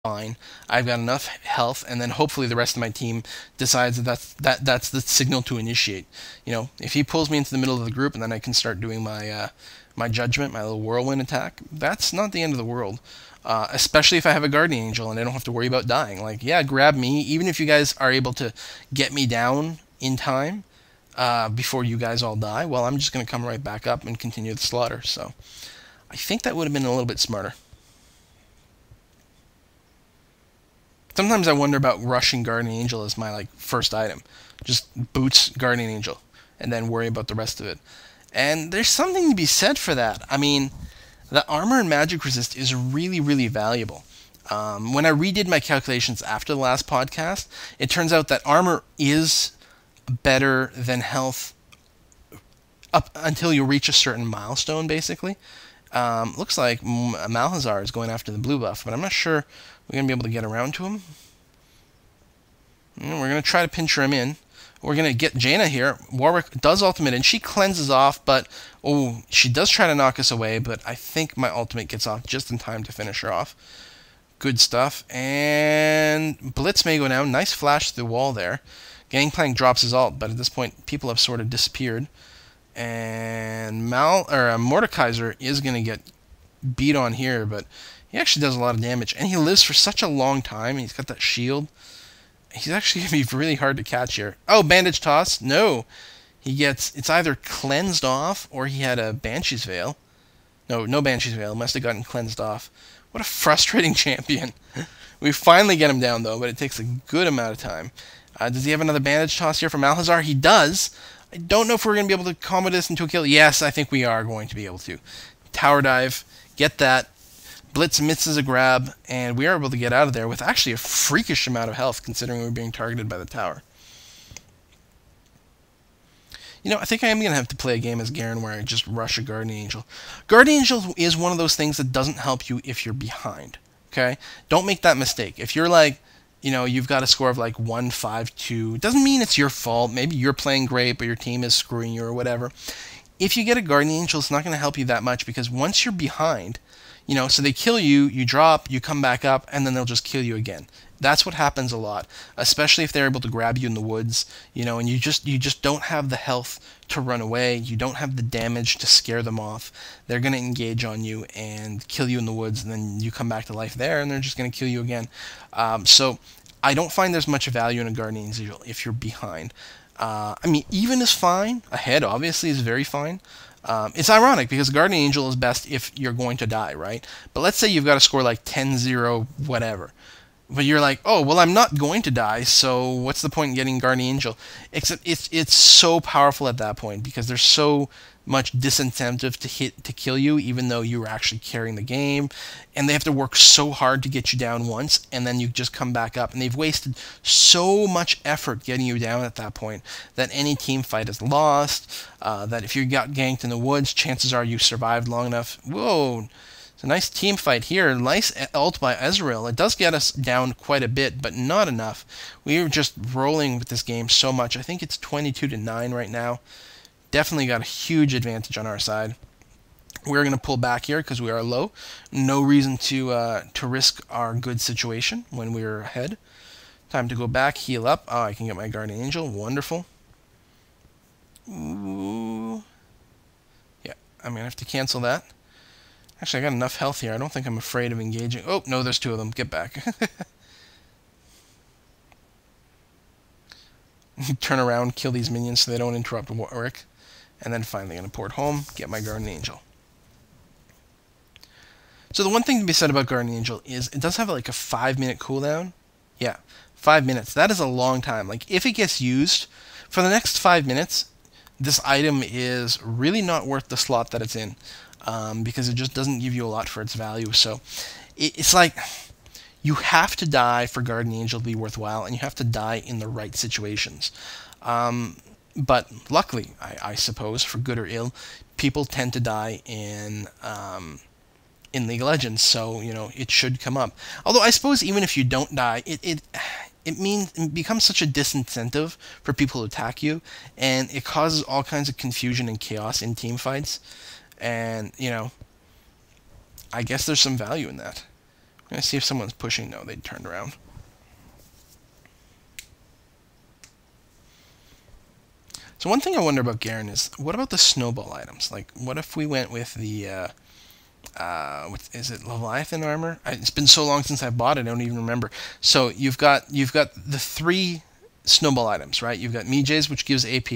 fine. I've got enough health, and then hopefully the rest of my team decides that's the signal to initiate. If he pulls me into the middle of the group, and then I can start doing my judgment, my little whirlwind attack, that's not the end of the world. Especially if I have a guardian angel and I don't have to worry about dying. Like, yeah, grab me. Even if you guys are able to get me down in time before you guys all die, well, I'm just going to come right back up and continue the slaughter. So I think that would have been a little bit smarter. Sometimes I wonder about rushing Guardian Angel as my first item. Just boots Guardian Angel and then worry about the rest of it. And there's something to be said for that. I mean, the armor and magic resist is really, really valuable. When I redid my calculations after the last podcast, it turns out that armor is better than health up until you reach a certain milestone, basically. Looks like Malhazar is going after the blue buff, but I'm not sure we're going to be able to get around to him. We're going to try to pincher him in. We're going to get Jaina here. Warwick does ultimate, and she cleanses off, but oh, she does try to knock us away, but I think my ultimate gets off just in time to finish her off. Good stuff. And Blitz may go down. Nice flash through the wall there. Gangplank drops his ult, but at this point, people have sort of disappeared. And Mordekaiser is going to get beat on here, but he actually does a lot of damage, and he lives for such a long time, and he's got that shield. He's actually going to be really hard to catch here. Oh, Bandage Toss. No. It's either cleansed off, or he had a Banshee's Veil. No Banshee's Veil. Must have gotten cleansed off. What a frustrating champion. We finally get him down, though, but it takes a good amount of time. Does he have another Bandage Toss here from Malhazar? He does. I don't know if we're going to be able to combo this into a kill. Yes, I think we are going to be able to. Tower dive. Get that. Blitz misses a grab, and we are able to get out of there with actually a freakish amount of health, considering we were being targeted by the tower. I think I am going to have to play a game as Garen where I just rush a Guardian Angel. Guardian Angel is one of those things that doesn't help you if you're behind. Okay? Don't make that mistake. If you're you've got a score of 1-5-2, it doesn't mean it's your fault. Maybe you're playing great, but your team is screwing you or whatever. If you get a Guardian Angel, it's not going to help you that much, because once you're behind, so they kill you, you drop, you come back up, and then they'll just kill you again. That's what happens a lot, especially if they're able to grab you in the woods, and you just don't have the health to run away. You don't have the damage to scare them off. They're going to engage on you and kill you in the woods, and then you come back to life there, and they're just going to kill you again. So I don't find there's much value in a Guardian Angel if you're behind. I mean, even is fine. Ahead, obviously, is very fine. It's ironic because Guardian Angel is best if you're going to die, right? But let's say you've got a score 10-0, whatever. But you're like, oh, well, I'm not going to die, so what's the point in getting Guardian Angel? Except it's so powerful at that point, because there's so much disincentive to kill you, even though you were actually carrying the game, and they have to work so hard to get you down once, and then you just come back up, and they've wasted so much effort getting you down at that point that any team fight is lost. That if you got ganked in the woods, chances are you survived long enough. Whoa! It's a nice team fight here. Nice ult by Ezreal. It does get us down quite a bit, but not enough. We're just rolling with this game so much. I think it's 22-9 right now. Definitely got a huge advantage on our side. We're going to pull back here because we are low. No reason to risk our good situation when we're ahead. Time to go back, heal up. Oh, I can get my Guardian Angel. Wonderful. Ooh. Yeah, I'm going to have to cancel that. Actually, I got enough health here. I don't think I'm afraid of engaging. Oh, no, there's two of them. Get back. Turn around, kill these minions so they don't interrupt Warwick. And then finally going to port home, get my Guardian Angel. So the one thing to be said about Guardian Angel is it does have a 5-minute cooldown. Yeah, 5 minutes. That is a long time. If it gets used for the next 5 minutes, this item is really not worth the slot that it's in. Because it just doesn't give you a lot for its value. So it's you have to die for Guardian Angel to be worthwhile, and you have to die in the right situations. But luckily, I suppose, for good or ill, people tend to die in League of Legends, so it should come up. Although I suppose even if you don't die, it becomes such a disincentive for people to attack you, and it causes all kinds of confusion and chaos in team fights. And, I guess there's some value in that. Let's see if someone's pushing. No, they turned around. So one thing I wonder about Garen is, what about the snowball items? Like, what if we went with the, what, is it Leviathan armor? It's been so long since I bought it, I don't even remember. So you've got the 3 snowball items, right? You've got Mijays, which gives AP.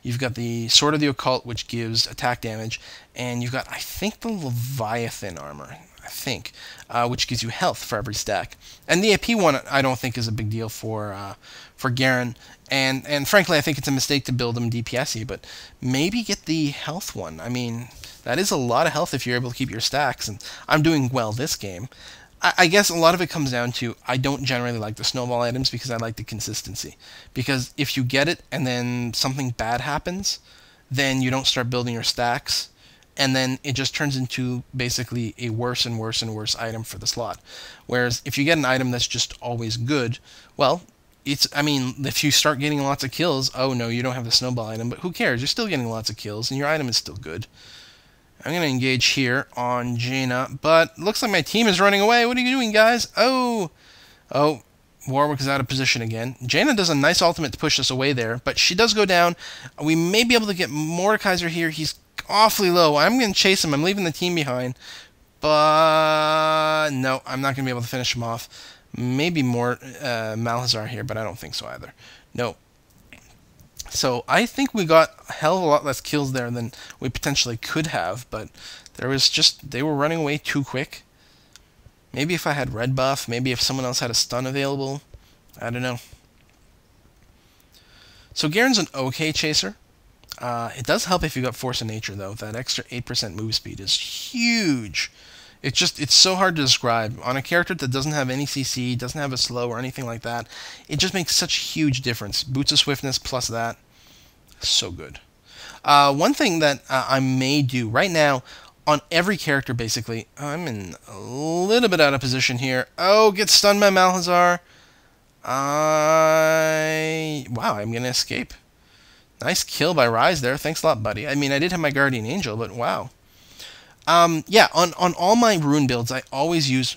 You've got the Sword of the Occult, which gives attack damage, and you've got, I think, the Leviathan armor. I think, which gives you health for every stack. And the AP one, I don't think is a big deal for Garen. And frankly, I think it's a mistake to build him DPSy, but maybe get the health one. I mean, that is a lot of health if you're able to keep your stacks, and I'm doing well this game. I guess a lot of it comes down to, I don't generally like the snowball items because I like the consistency. Because if you get it and then something bad happens, then you don't start building your stacks, and then it just turns into basically a worse and worse and worse item for the slot. Whereas if you get an item that's just always good, well, I mean, if you start getting lots of kills, oh no, you don't have the snowball item, but who cares? You're still getting lots of kills, and your item is still good. I'm going to engage here on Jaina, but looks like my team is running away. What are you doing, guys? Oh, Warwick is out of position again. Jaina does a nice ultimate to push us away there, but she does go down. We may be able to get Mordekaiser here. He's awfully low. I'm going to chase him. I'm leaving the team behind, but no, I'm not going to be able to finish him off. Maybe more Malhazar here, but I don't think so either. No. So I think we got a hell of a lot less kills there than we potentially could have, but they were running away too quick. Maybe if I had red buff, maybe if someone else had a stun available, I don't know. So Garen's an okay chaser. It does help if you got Force of Nature, though. That extra 8% move speed is huge. It's so hard to describe. On a character that doesn't have any CC, doesn't have a slow or anything like that, it just makes such a huge difference. Boots of Swiftness plus that, so good. One thing that I may do right now, on every character basically, I'm in a little bit out of position here. Oh, get stunned by Malhazar. Wow, I'm going to escape. Nice kill by Rise there. Thanks a lot, buddy. I mean, I did have my Guardian Angel, but wow. Yeah, on all my rune builds, I always use,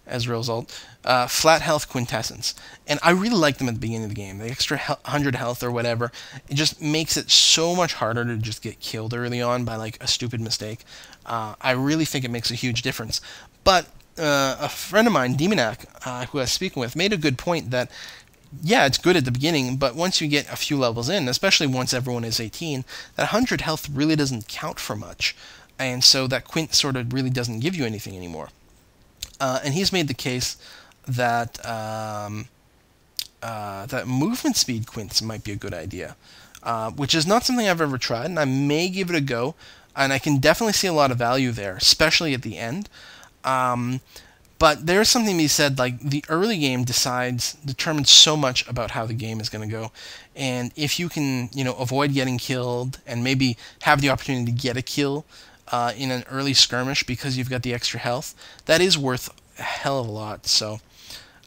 Ezreal's ult, flat health Quintessence. And I really like them at the beginning of the game. The extra 100 health or whatever, it just makes it so much harder to just get killed early on by like a stupid mistake. I really think it makes a huge difference. But a friend of mine, Demonac, who I was speaking with, made a good point that, yeah, it's good at the beginning, but once you get a few levels in, especially once everyone is 18, that 100 health really doesn't count for much. And so that Quint sort of really doesn't give you anything anymore. And he's made the case that that movement speed Quints might be a good idea, which is not something I've ever tried, and I may give it a go. And I can definitely see a lot of value there, especially at the end. But there's something to be said, like the early game determines so much about how the game is going to go. And if you can, avoid getting killed and maybe have the opportunity to get a kill in an early skirmish because you've got the extra health, that is worth a hell of a lot. So,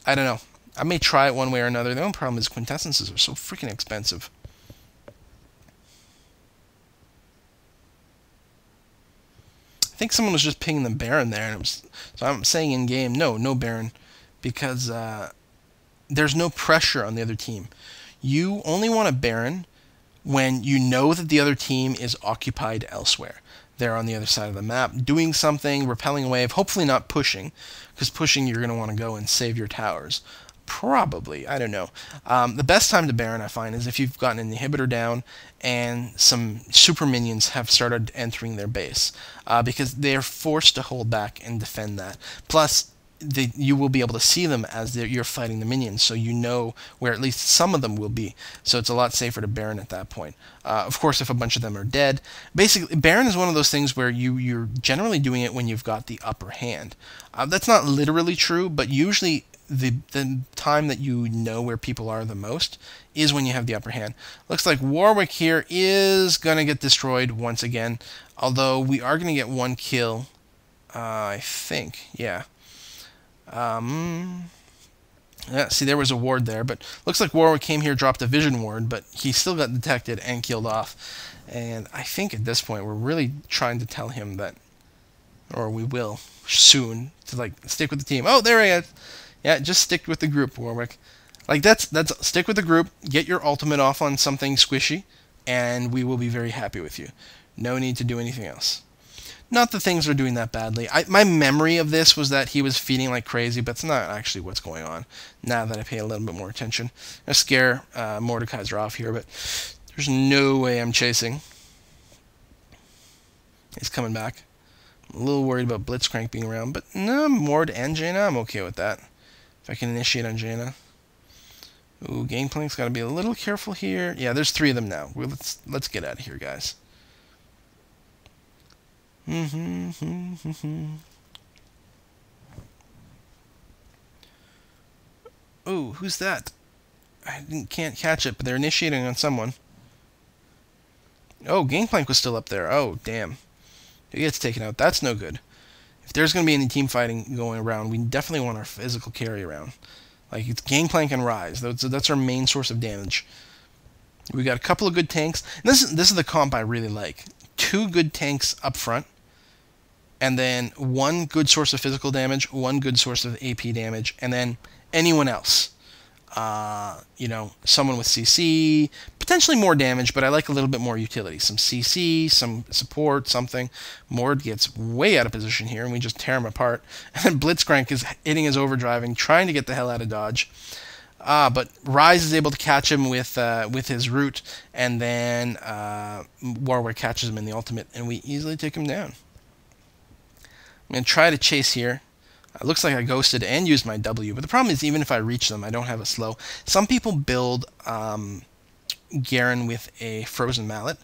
I don't know. I may try it one way or another. The only problem is quintessences are so freaking expensive. I think someone was just pinging the Baron there, and it was, so I'm saying in game, no Baron, because there's no pressure on the other team. You only want a Baron when you know that the other team is occupied elsewhere. They're on the other side of the map, doing something, repelling a wave, hopefully not pushing, because pushing you're going to want to go and save your towers. Probably, I don't know. The best time to Baron, I find, is if you've gotten an inhibitor down and some super minions have started entering their base, because they're forced to hold back and defend that. Plus, you will be able to see them as you're fighting the minions, so you know where at least some of them will be. So it's a lot safer to Baron at that point. Of course, if a bunch of them are dead. Basically, Baron is one of those things where you're generally doing it when you've got the upper hand. That's not literally true, but usually the time that you know where people are the most is when you have the upper hand. Looks like Warwick here is going to get destroyed once again, although we are going to get one kill, I think, yeah. Yeah, see, there was a ward there, but looks like Warwick came here, dropped a vision ward, but he still got detected and killed off. And I think at this point we're really trying to tell him that or we will soon, to like stick with the team. Oh, there he is. Yeah, just stick with the group, Warwick. Like that's stick with the group. Get your ultimate off on something squishy, and we will be very happy with you. No need to do anything else. Not that things are doing that badly. My memory of this was that he was feeding like crazy, but it's not actually what's going on. Now that I pay a little bit more attention, I scare Mordekaiser off here, but there's no way I'm chasing. He's coming back. I'm a little worried about Blitzcrank being around, but no, Mord and Jaina, I'm okay with that. If I can initiate on Jaina. Ooh, Gangplank's got to be a little careful here. Yeah, there's 3 of them now. Let's get out of here, guys. Ooh, who's that? Can't catch it, but they're initiating on someone. Oh, Gangplank was still up there. Oh, damn. He gets taken out. That's no good. If there's going to be any team fighting going around, we definitely want our physical carry around. Like, it's Gangplank and Rise. That's our main source of damage. We got a couple of good tanks. And this is the comp I really like. 2 good tanks up front, and then 1 good source of physical damage, 1 good source of AP damage, and then anyone else. You know, someone with CC, potentially more damage, but I like a little bit more utility. Some CC, some support, something. Mord gets way out of position here, and we just tear him apart. And then Blitzcrank is hitting his overdriving, trying to get the hell out of dodge. But Rise is able to catch him with his root, and then Warwick catches him in the ultimate, and we easily take him down. I'm going to try to chase here. It looks like I ghosted and used my W, but the problem is even if I reach them, I don't have a slow. Some people build Garen with a frozen mallet,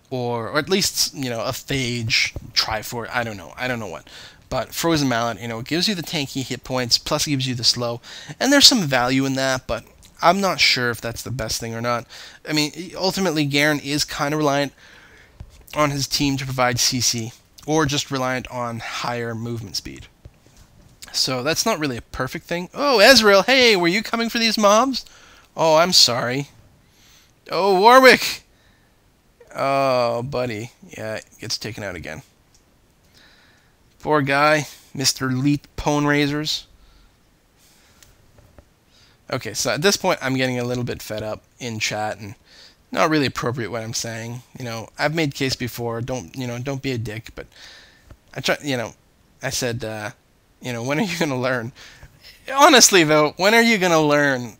or at least, you know, a phage triforce. I don't know what. But frozen mallet, you know, it gives you the tanky hit points, plus it gives you the slow, and there's some value in that, but I'm not sure if that's the best thing or not. I mean, ultimately, Garen is kind of reliant on his team to provide CC, or just reliant on higher movement speed. So that's not really a perfect thing. Oh, Ezreal, hey, were you coming for these mobs? Oh, I'm sorry. Oh, Warwick! Oh, buddy. Yeah, gets taken out again. Poor guy, Mr. Leet Pwn Razors. Okay, so at this point, I'm getting a little bit fed up in chat, and not really appropriate what I'm saying. You know, I've made case before. Don't be a dick, but I try. You know, I said, you know, when are you gonna learn? Honestly, though, when are you gonna learn?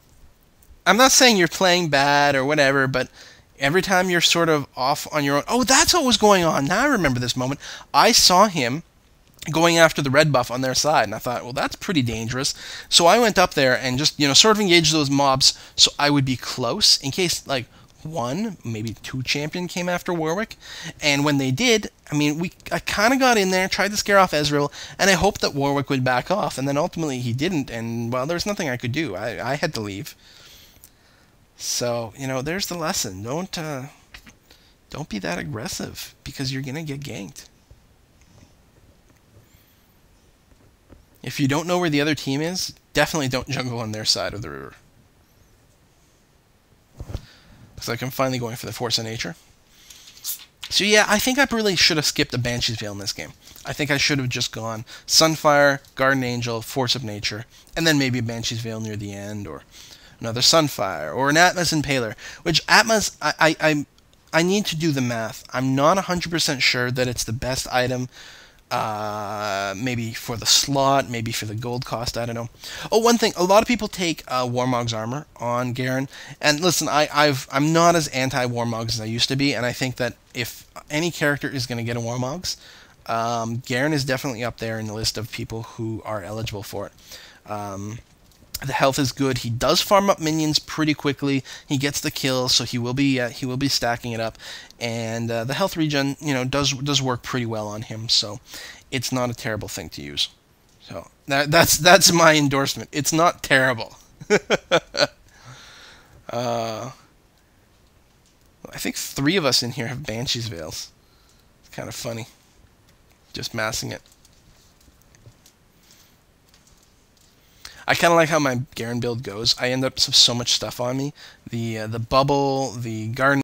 I'm not saying you're playing bad or whatever, but every time you're sort of off on your own. Oh, that's what was going on. Now I remember this moment. I saw him going after the red buff on their side, and I thought, well, that's pretty dangerous. So I went up there and just, you know, sort of engaged those mobs so I would be close in case, like, 1, maybe 2 champion came after Warwick. And when they did, I mean, I kind of got in there, tried to scare off Ezreal, and I hoped that Warwick would back off. And then ultimately he didn't, and, well, there's nothing I could do. I had to leave. So, you know, there's the lesson. Don't be that aggressive, because you're going to get ganked. If you don't know where the other team is, definitely don't jungle on their side of the river. Looks like I'm finally going for the Force of Nature. So yeah, I think I really should have skipped a Banshee's Veil in this game. I think I should have just gone Sunfire, Guardian Angel, Force of Nature, and then maybe a Banshee's Veil near the end, or another Sunfire, or an Atma's Impaler. Which Atma's, I need to do the math. I'm not 100% sure that it's the best item. Maybe for the slot, maybe for the gold cost, I don't know. Oh, one thing, a lot of people take Warmog's armor on Garen, and listen, I'm not as anti-Warmog as I used to be, and I think that if any character is going to get a Warmog's, Garen is definitely up there in the list of people who are eligible for it. The health is good. He does farm up minions pretty quickly. He gets the kills, so he will be stacking it up, and the health regen, you know, does work pretty well on him. So it's not a terrible thing to use. So that's my endorsement. It's not terrible. I think 3 of us in here have Banshee's Veils. It's kind of funny. Just massing it. I kind of like how my Garen build goes. I end up with so much stuff on me. The bubble, the garden